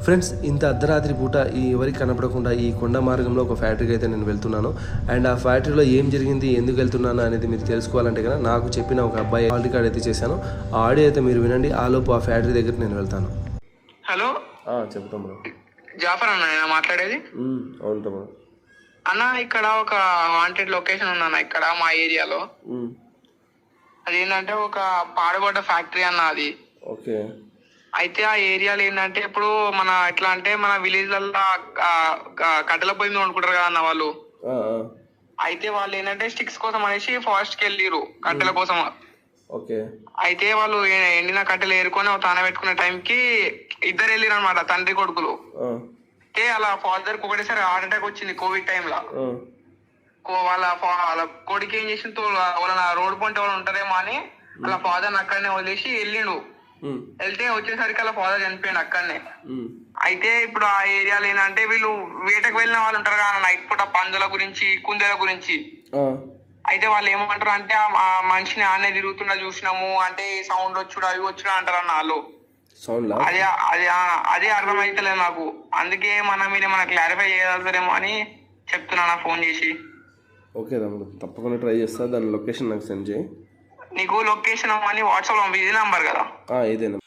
Friends, ఇంత అర్ధరాత్రి పూట ఈ ఎవరికి కనపడకుండా ఈ కొండ మార్గంలో ఒక ఫ్యాక్టరీకి అయితే నేను వెళ్తున్నాను. అండ్ ఆ ఫ్యాక్టరీలో ఏం జరిగింది, ఎందుకు వెళ్తున్నాను అనేది మీరు తెలుసుకోవాలంటే కదా నాకు చెప్పిన ఒక అబ్బాయి కాల్ రికార్డ్ అయితే చేశాను. ఆ ఆడియో అయితే మీరు వినండి. ఆలోపు ఆ ఫ్యాక్టరీ దగ్గరికి నేను వెళ్తాను. హలో, చెప్తాం బ్రో. జాఫర్ అన్న నేను మాట్లాడేది. అవును తమ్ముడు. అన్న, ఇక్కడ ఒక వాంటెడ్ లొకేషన్ ఉందన్న ఇక్కడ మా ఏరియాలో. అదేంటంటే ఒక పాడుబడ్డ ఫ్యాక్టరీ అన్న అది. ఓకే. అయితే ఆ ఏరియాలో ఏంటంటే ఇప్పుడు మన ఎట్లా అంటే మన విలేజ్ లలో కట్టెల పొయ్యి మీద వండుకుంటారు కదా అన్న వాళ్ళు. అయితే వాళ్ళు ఏంటంటే స్టిక్స్ కోసం అనేసి ఫారెస్ట్ కి వెళ్ళిరు కట్టెల కోసం. ఓకే. అయితే వాళ్ళు ఎండిన కట్టెలు ఏరుకొని తాన పెట్టుకునే టైంకి ఇద్దరు వెళ్ళిరు అనమాట, తండ్రి కొడుకులు. అయితే అలా ఫాదర్ కి ఒకటేసారి హార్ట్ అటాక్ వచ్చింది కోవిడ్ టైంలో. వాళ్ళ కొడుకు ఏం చేసింది, వాళ్ళ రోడ్డు పంట వాళ్ళు ఉంటారేమో అని వాళ్ళ ఫాదర్ అక్కడనే వదిలేసి వెళ్ళిండు. వెళ్తే వచ్చేసరికి అలా ఫాదర్ చనిపోయిండు అక్కడనే. అయితే ఇప్పుడు ఆ ఏరియాలో ఏంటంటే వీళ్ళు వేటకు వెళ్ళిన వాళ్ళు ఉంటారు కదా నైట్ పూట, పందుల గురించి కుందేల గురించి. అయితే వాళ్ళు ఏమంటారు అంటే ఆ మనిషిని ఆనే తిరుగుతున్నా చూసినాము అంటే సౌండ్ వచ్చుడు అవి వచ్చుడు అంటారు అన్న వాళ్ళు. అదే అదే అదే అర్థమైతలేదు నాకు. అందుకే మీరు ఏమైనా క్లారిఫై చేయగలుగుతారేమో అని చెప్తున్నా ఫోన్ చేసి. ఓకే తమ్ముడు, తప్పకుండా ట్రై చేస్తా. దాని లొకేషన్ నాకు సెండ్ చేయి. నీకు లొకేషన్ అని వాట్సాప్ లో ఇది నంబర్ కదా? ఇదేనా.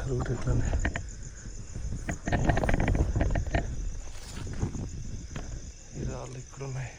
రూట్ ఎట్లానే ఈ రాళ్ళు ఇక్కడ ఉన్నాయి.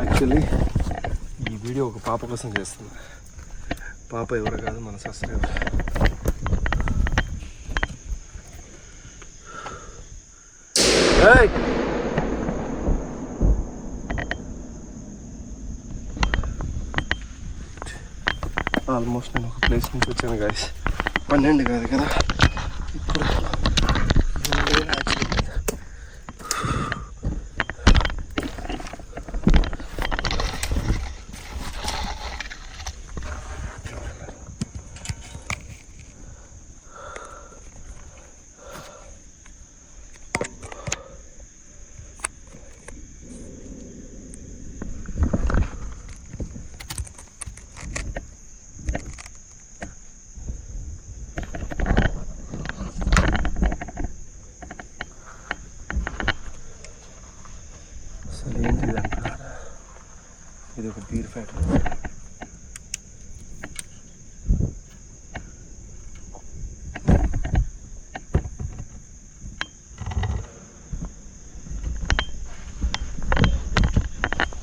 యాక్చువల్లీ ఈ వీడియో ఒక పాప కోసం చేస్తుంది. పాప ఎవరు కాదు, మన సబ్స్క్రైబర్. ఆల్మోస్ట్ నేను ఒక ప్లేస్ నుంచి వచ్చాను గాయస్. 12 కాదు కదా ఇప్పుడు. ఒక బీర్ ఫ్యాక్టరీ.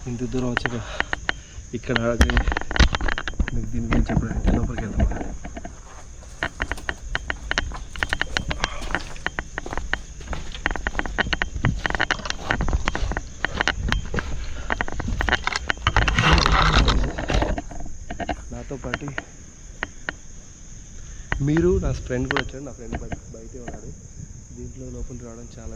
ఇంత దూరం వచ్చాక ఇక్కడ మీకు దీని గురించి చెప్పడానికి లోపలికి వెళ్తాం. నాతో పాటు మీరు నా ఫ్రెండ్ కూడా వచ్చాడు. నా ఫ్రెండ్ బయటే ఉన్నాడు. దీంట్లో లోపలికి రావడం చాలా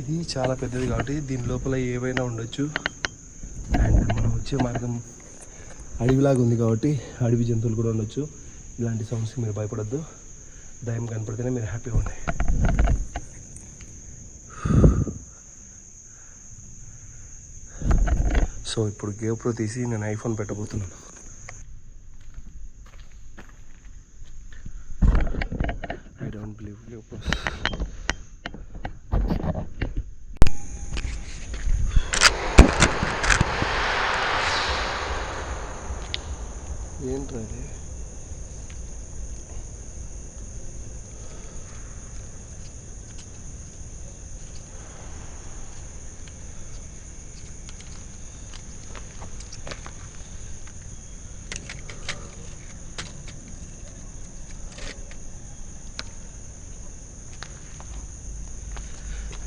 ఇది చాలా పెద్దది కాబట్టి దీని లోపల ఏవైనా ఉండొచ్చు. అండ్ మనం వచ్చే మార్గం అడవిలాగా ఉంది కాబట్టి అడవి జంతువులు కూడా ఉండొచ్చు. ఇలాంటి సౌండ్స్కి మీరు భయపడద్దు. దయ్యం కనపడితేనే మీరు హ్యాపీగా ఉండండి. సో ఇప్పుడు GoPro తీసి నేను ఐఫోన్ పెట్టబోతున్నాను. I don't believe GoPro. ఏంట్రా అది?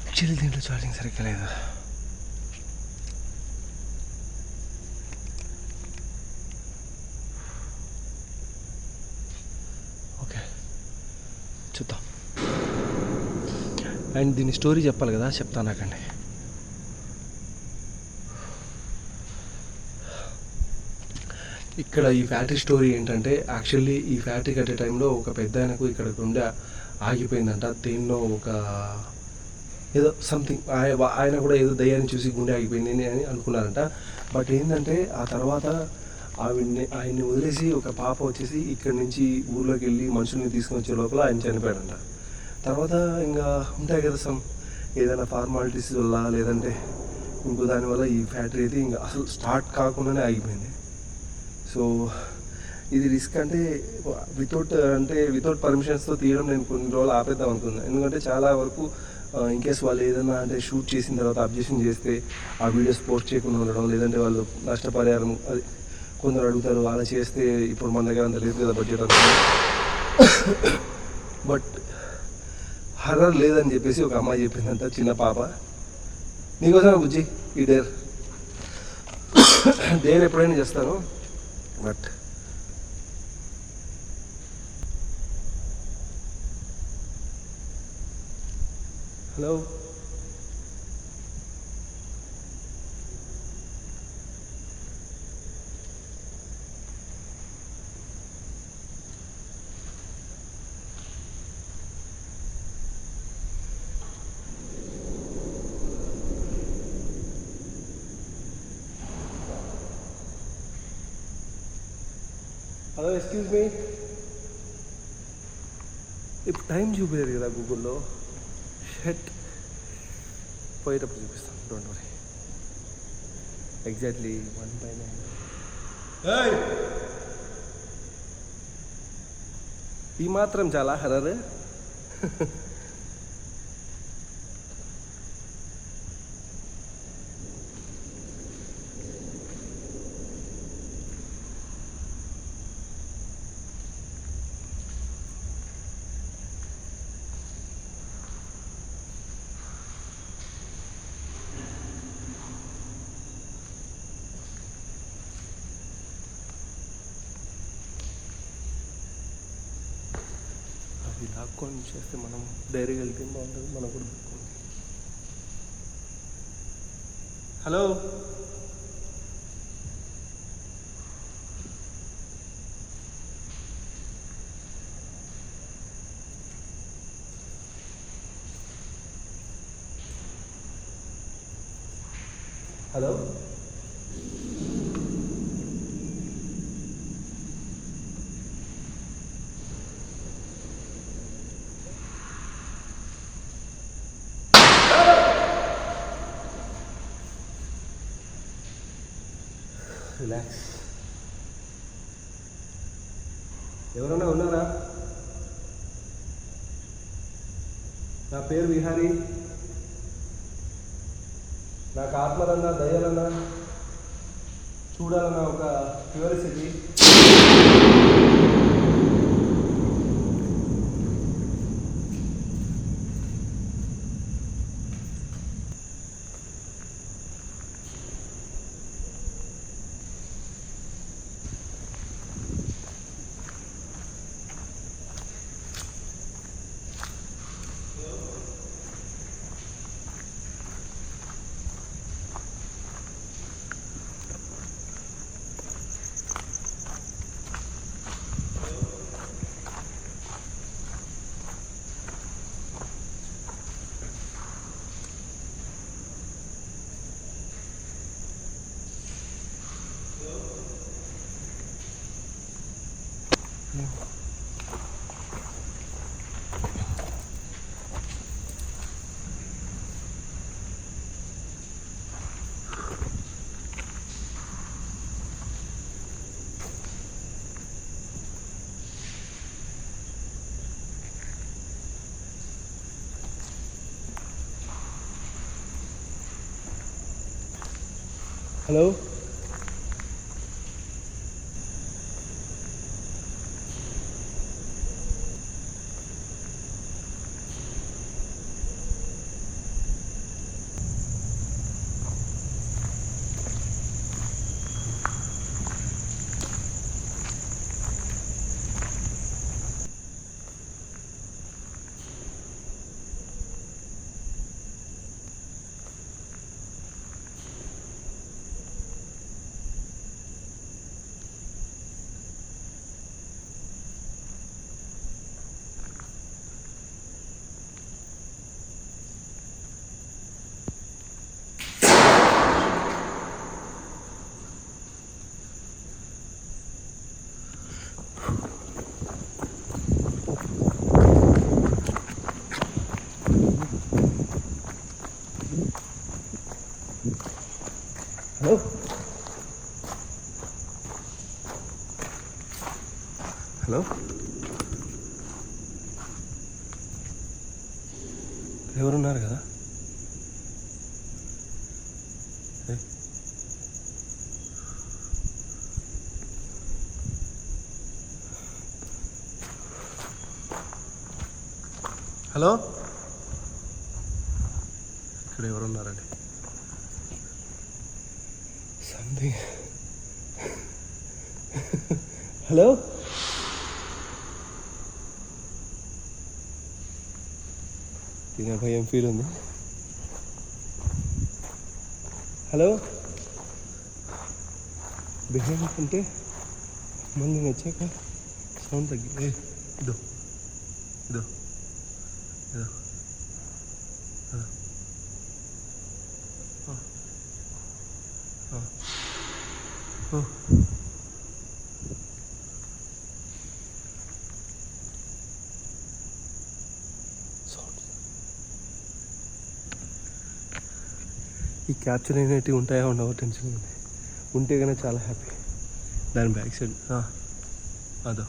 యాక్చువల్లీ దీంట్లో ఛార్జింగ్ సరిగ్గా లేదు. చూద్దాం. అండ్ దీని స్టోరీ చెప్పాలి కదా, చెప్తాను నాకండి. ఇక్కడ ఈ ఫ్యాక్టరీ స్టోరీ ఏంటంటే, యాక్చువల్లీ ఈ ఫ్యాక్టరీ కట్టే టైంలో ఒక పెద్ద ఆయనకు ఇక్కడ గుండె ఆగిపోయిందంట. దేనిలో ఒక ఏదో సంథింగ్ ఆయన కూడా ఏదో దయ్యాన్ని చూసి గుండె ఆగిపోయింది అని అనుకున్నారంట. బట్ ఏంటంటే ఆ తర్వాత ఆయన్ని వదిలేసి ఒక పాప వచ్చేసి ఇక్కడి నుంచి ఊర్లోకి వెళ్ళి మనుషుల్ని తీసుకొని వచ్చే లోపల ఆయన చనిపోయాడంట. తర్వాత ఇంకా ఉంటాయి కదా ఏదైనా ఫార్మాలిటీస్ వల్ల లేదంటే ఇంకో దానివల్ల ఈ ఫ్యాక్టరీ అయితే ఇంకా అసలు స్టార్ట్ కాకుండానే ఆగిపోయింది. సో ఇది రిస్క్ అంటే వితౌట్ పర్మిషన్స్తో తీయడం నేను కొన్ని రోజులు ఆపేద్దాం అనుకున్నాను. ఎందుకంటే చాలా వరకు ఇన్కేస్ వాళ్ళు ఏదైనా అంటే షూట్ చేసిన తర్వాత అబ్జెక్షన్ చేస్తే ఆ వీడియోస్ పోస్ట్ చేయకుండా ఉండడం, లేదంటే వాళ్ళు నష్టపరిహారం అది కొందరు అడుగుతారు, అలా చేస్తే ఇప్పుడు మన దగ్గర అంత లేదు కదా బడ్జెట్ అంతా. బట్ హర్రర్ లేదని చెప్పేసి ఒక అమ్మాయి చెప్పిందంట, చిన్న పాప. నీకోసమే బుజ్జి ఈ డేర్ ఎప్పుడైనా చేస్తాను. But hello, hello, excuse me. ఇప్పుడు టైం చూపించలేదు కదా గూగుల్లో. షట్, పోయేటప్పుడు చూపిస్తాను, డోంట్ వరీ. ఎగ్జాక్ట్లీ 1:09. ఈ మాత్రం చాలా హర్రర్. అది లాక్కొని చేస్తే మనం డైరీగా వెళ్తే బాగుంటుంది. మనం కూడా హలో, హలో రిలాక్స్. ఎవరన్నా ఉన్నారా? నా పేరు విహారీ. నాకు ఆత్మలన్నా దయ్యాలన్నా చూడాలన్న ఒక క్యూరియాసిటీ. హలో హలో హలో ఎవరున్నారు కదా? హలో ఇక్కడ ఎవరున్నారండి? సంథింగ్. హలో దీని భయం ఫీల్ ఉంది. హలో బిహేవ్ అంటే మళ్ళీ వచ్చాక సౌండ్ తగ్గి ఇదో ఇదో ఇదో ఈ క్యాప్చర్ అయినట్టు ఉంటాయా ఉండవో టెన్షన్ ఉంది. ఉంటే కన్నా చాలా హ్యాపీ. దాని బ్యాక్ సైడ్ అదో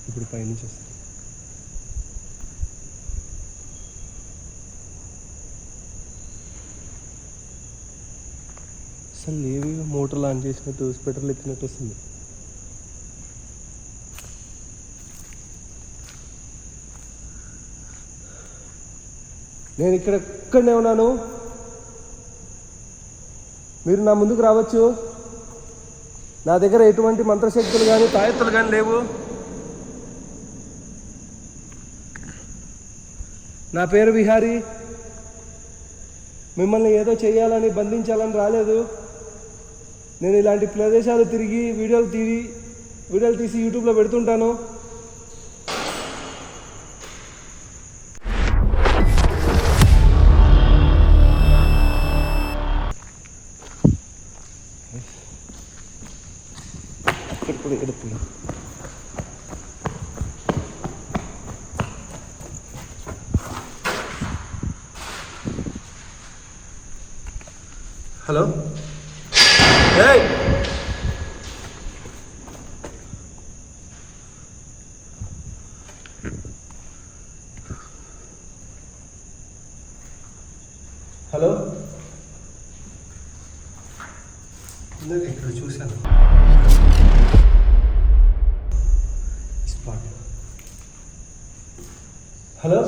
ఇప్పుడు పైనుంచి వస్తుంది. అసలు ఏవి మోటార్ ఆన్ చేసినట్టు స్పెటర్లు ఎత్తినట్టు వస్తుంది. నేను ఇక్కడనే ఉన్నాను. మీరు నా ముందుకు రావచ్చు. నా దగ్గర ఎటువంటి మంత్రశక్తులు కానీ తాయెత్తులు కానీ లేవు. నా పేరు విహారీ. మిమ్మల్ని ఏదో చేయాలని బంధించాలని రాలేదు. నేను ఇలాంటి ప్రదేశాలు తిరిగి వీడియోలు తీసి యూట్యూబ్లో పెడుతుంటాను. ఇప్పుడు ఇక్కడ ఎత్తున్నా. హలో, ఏయ్ హలో, ఇందాక ఇక్కడ చూశాను స్పాట్. హలో,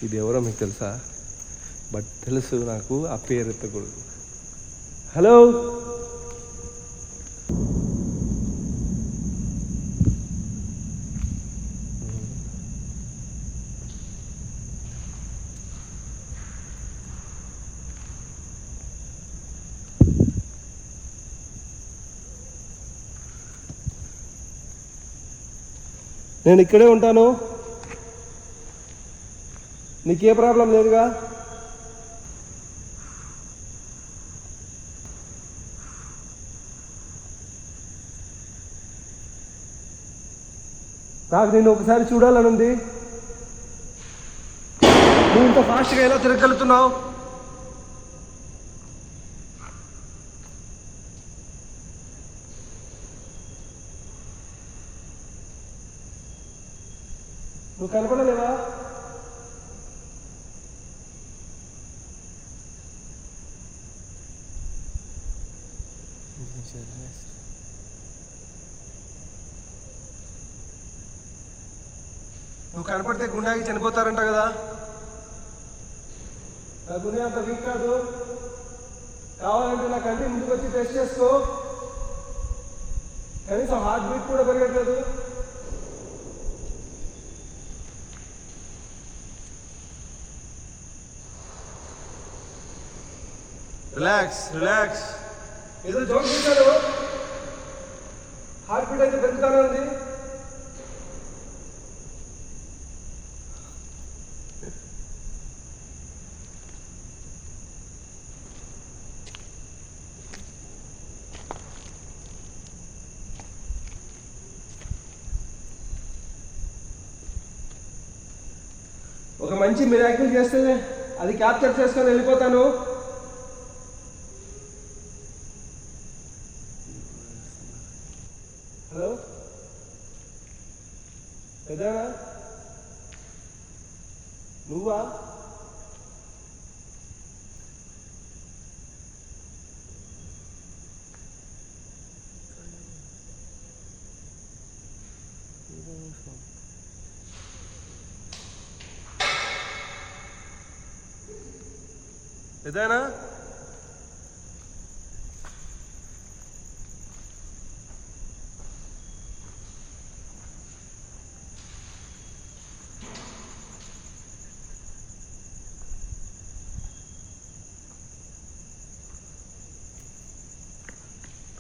ఇది ఎవరో మీకు తెలుసా? బట్ తెలుసు నాకు ఆ పేరు ఎత్తకూడదు. హలో, నేను ఇక్కడే ఉంటాను, నీకే ప్రాబ్లం లేదుగా. నాకు నేను ఒకసారి చూడాలని ఉంది. నువ్వు ఇంత ఫాస్ట్గా ఎలా తిరగలుగుతున్నావు? నువ్వు కనపడలేవా? నువ్వు కనపడితే గుండాకి చనిపోతారంట కదా. నా గుండె అంత వీక్ కాదు. కావాలంటే నా కంటి ముందుకు వచ్చి టెస్ట్ చేసుకో. కనీసం హార్ట్ బీట్ కూడా పెరగట్లేదు. Relax relax. ఏదో జోక్ చేశారు. హార్ట్ బీట్ అయితే పెరుగుతానే ఉంది. ఒక మంచి మిరాకిల్ చేస్తే అది క్యాప్చర్ చేసుకొని వెళ్ళిపోతాను. హలో, పెద్దనా నువ్వా? పెద్దనా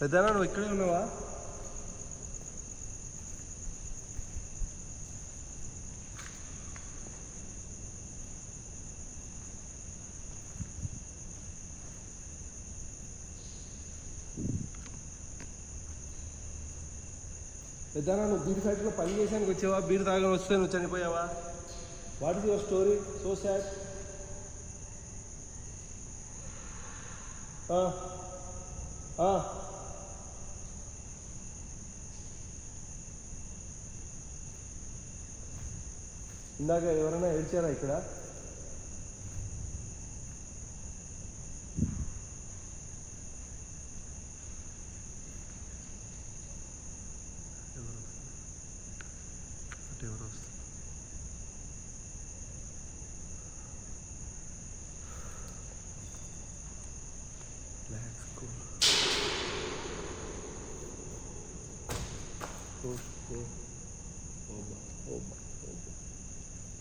పెద్దనా నువ్వు ఇక్కడే ఉన్నావా? పెద్దనా నువ్వు బీర్ ఫ్యాక్టరీలో పని చేసానికి వచ్చావా? బీర్ తాగని వస్తే నువ్వు చనిపోయావా? What is your story? So sad. ఇందాక ఎవరైనా ఏడ్చారా ఇక్కడ?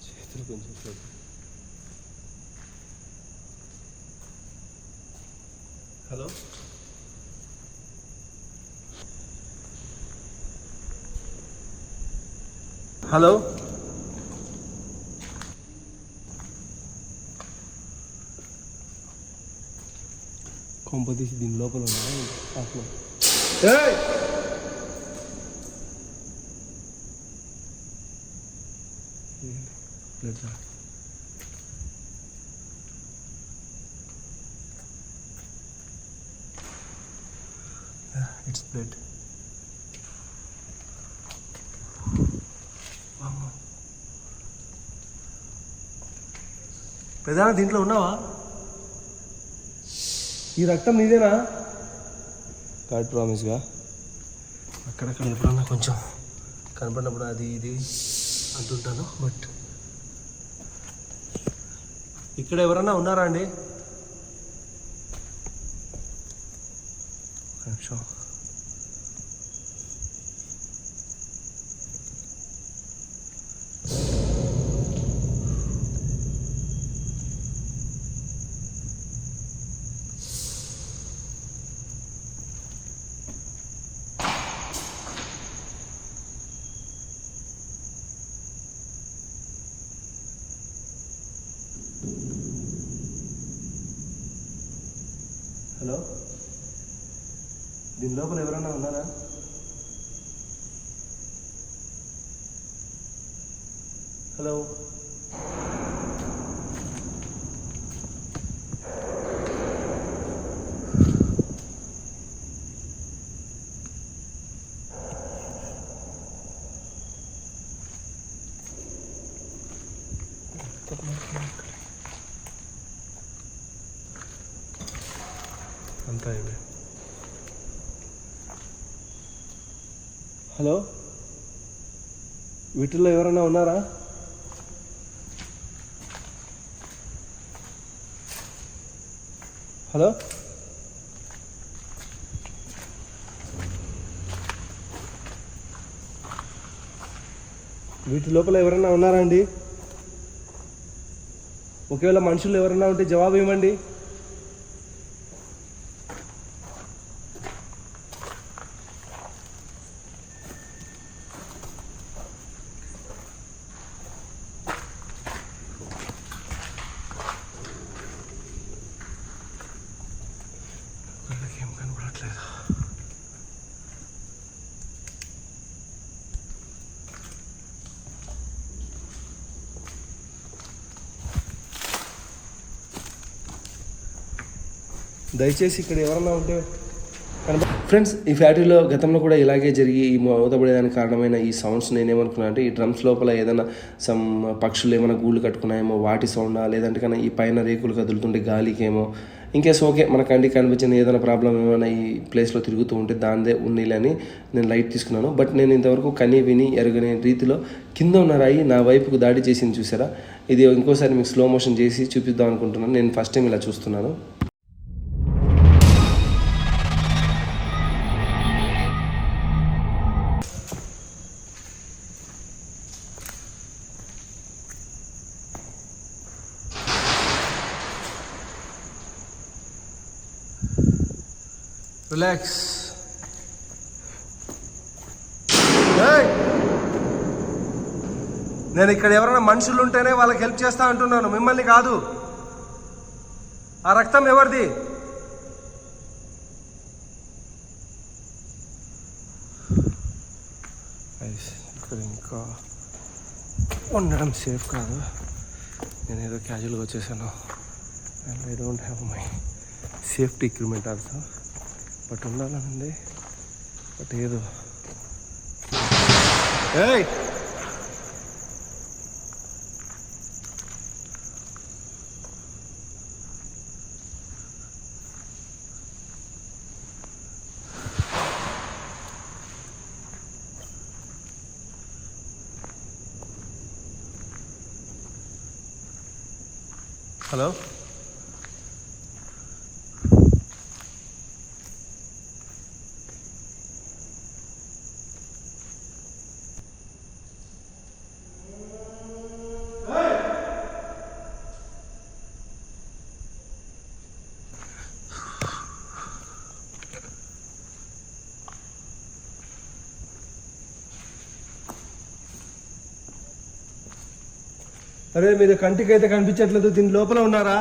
చేతులు కొంచెం సేపు. హలో, హలో, కొంపతీసి దీని లోపల ఉన్నా. It's blood. ప్రధాన దీంట్లో ఉన్నావా? ఈ రక్తం నీదేనా? గాడ్ ప్రామిస్గా అక్కడక్కడ ఎప్పుడన్నా కొంచెం కనపడినప్పుడు అది ఇది అంటుంటాను. బట్ ఇక్కడ ఎవరన్నా ఉన్నారా అండి? నిమిషం. హలో, దీని లోపల ఎవరన్నా ఉన్నారా? హలో, అంతా ఇవే. హలో, వీటిల్లో ఎవరన్నా ఉన్నారా? హలో, వీటి లోపల ఎవరన్నా ఉన్నారా అండి? ఒకవేళ మనుషులు ఎవరన్నా ఉంటే జవాబు ఇవ్వండి. ఏం కనపడట్లేదు. దయచేసి ఇక్కడ ఎవరన్నా ఉంటే ఫ్రెండ్స్, ఈ ఫ్యాక్టరీలో గతంలో కూడా ఇలాగే జరిగి ఈ మూతపడేదానికి కారణమైన ఈ సౌండ్స్ నేనేమనుకున్నా అంటే ఈ డ్రమ్స్ లోపల ఏదైనా సమ్ పక్షులు ఏమైనా గూళ్ళు కట్టుకున్నాయేమో వాటి సౌండా, లేదంటే కన్నా ఈ పైన రేకులు కదులుతుంటే గాలికేమో, ఇంకేస్ ఓకే మన కంటికి కనిపించిన ఏదైనా ప్రాబ్లం ఏమైనా ఈ ప్లేస్లో తిరుగుతూ ఉంటే దాందే ఉన్నీలని నేను లైట్ తీసుకున్నాను. బట్ నేను ఇంతవరకు కని విని ఎరగని రీతిలో కింద ఉన్న రాయి నా వైపుకు దాడి చేసింది చూసారా? ఇది ఇంకోసారి మీకు స్లో మోషన్ చేసి చూపిద్దాం అనుకుంటున్నాను. నేను ఫస్ట్ టైం ఇలా చూస్తున్నాను. రిలాక్స్. నేను ఇక్కడ ఎవరైనా మనుషులు ఉంటేనే వాళ్ళకి హెల్ప్ చేస్తా అంటున్నాను, మిమ్మల్ని కాదు. ఆ రక్తం ఎవరిది? ఇక్కడ ఇంకా ఉండడం సేఫ్ కాదు. నేను ఏదో క్యాజువల్గా వచ్చేసాను. And I don't have my safety equipment also. But ఉండాలనుంది. బట్ ఏదో హలో, అరే మీరు కంటికి అయితే కనిపించట్లేదు, దీని లోపల ఉన్నారా?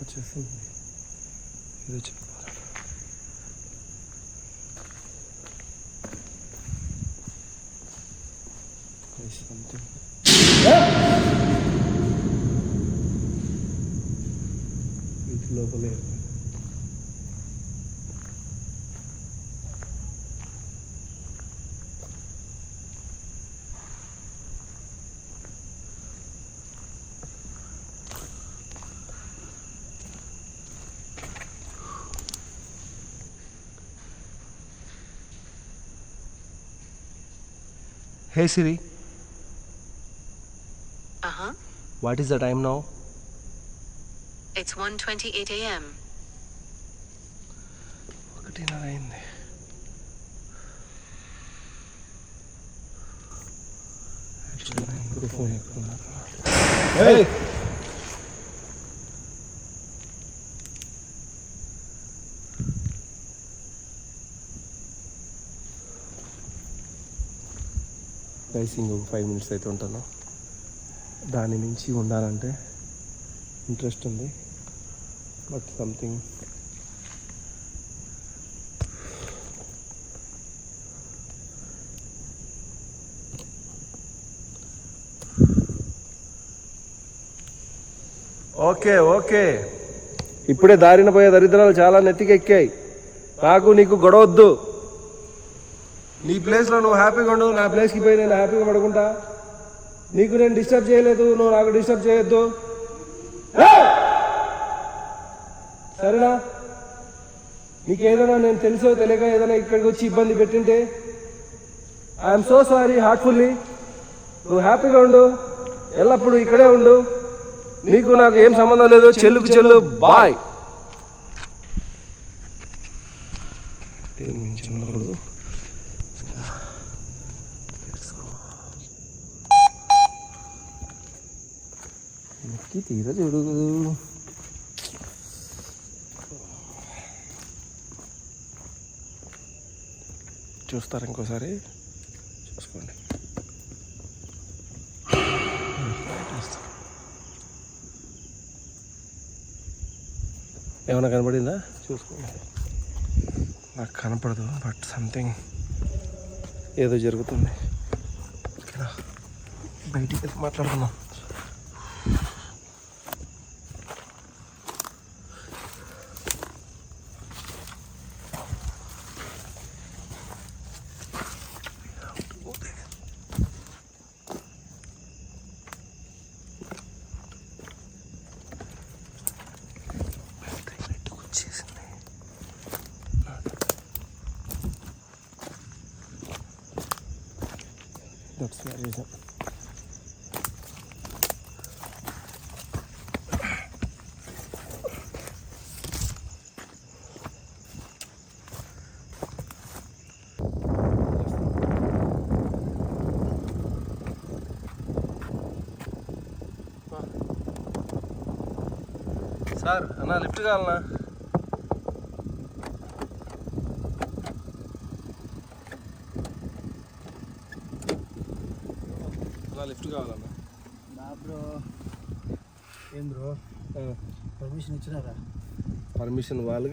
వచ్చేస్తుంది ఏదో చెప్పాలి. ఇది లోపలే Hey Siri, what is the time now? It's 1:28 a.m. ఒకటిన్నర అయింది. Hey! గైస్ ఇంకొక 5 minutes అయితే ఉంటాను. దాని మించి ఉండాలంటే ఇంట్రెస్ట్ ఉంది, బట్ సంథింగ్ ఓకే ఇప్పుడే దారిన పోయే దరిద్రాలు చాలా నెత్తికెక్కాయి. నాకు నీకు గొడవద్దు. నీ ప్లేస్లో నువ్వు హ్యాపీగా ఉండు, నా ప్లేస్కి పోయి నేను హ్యాపీగా పడుకుంటా. నీకు నేను డిస్టర్బ్ చేయలేదు, నువ్వు నాకు డిస్టర్బ్ చేయొద్దు, సరేనా? నీకు ఏదైనా నేను తెలుసో తెలియక ఏదైనా ఇక్కడికి వచ్చి ఇబ్బంది పెట్టింటే ఐఎమ్ సో సారీ హార్ట్ఫుల్లీ. నువ్వు హ్యాపీగా ఉండు, ఎల్లప్పుడూ ఇక్కడే ఉండు. నీకు నాకు ఏం సంబంధం లేదు. చెల్లుకు చెల్లు, బాయ్. తీరా చూడు. చూస్తారు ఇంకోసారి చూసుకోండి. ఏమైనా కనపడిందా చూసుకోండి. నాకు కనపడదు, బట్ సంథింగ్ ఏదో జరుగుతుంది. బయటికి మాట్లాడుతున్నాం. That's the reason. సార్ అన్నా లిఫ్ట్ కావాలన్నా? లిఫ్ట్ కావాలన్నా? నా బ్రో. ఏం బ్రో పర్మిషన్ ఇచ్చినారా? పర్మిషన్ వాళ్ళు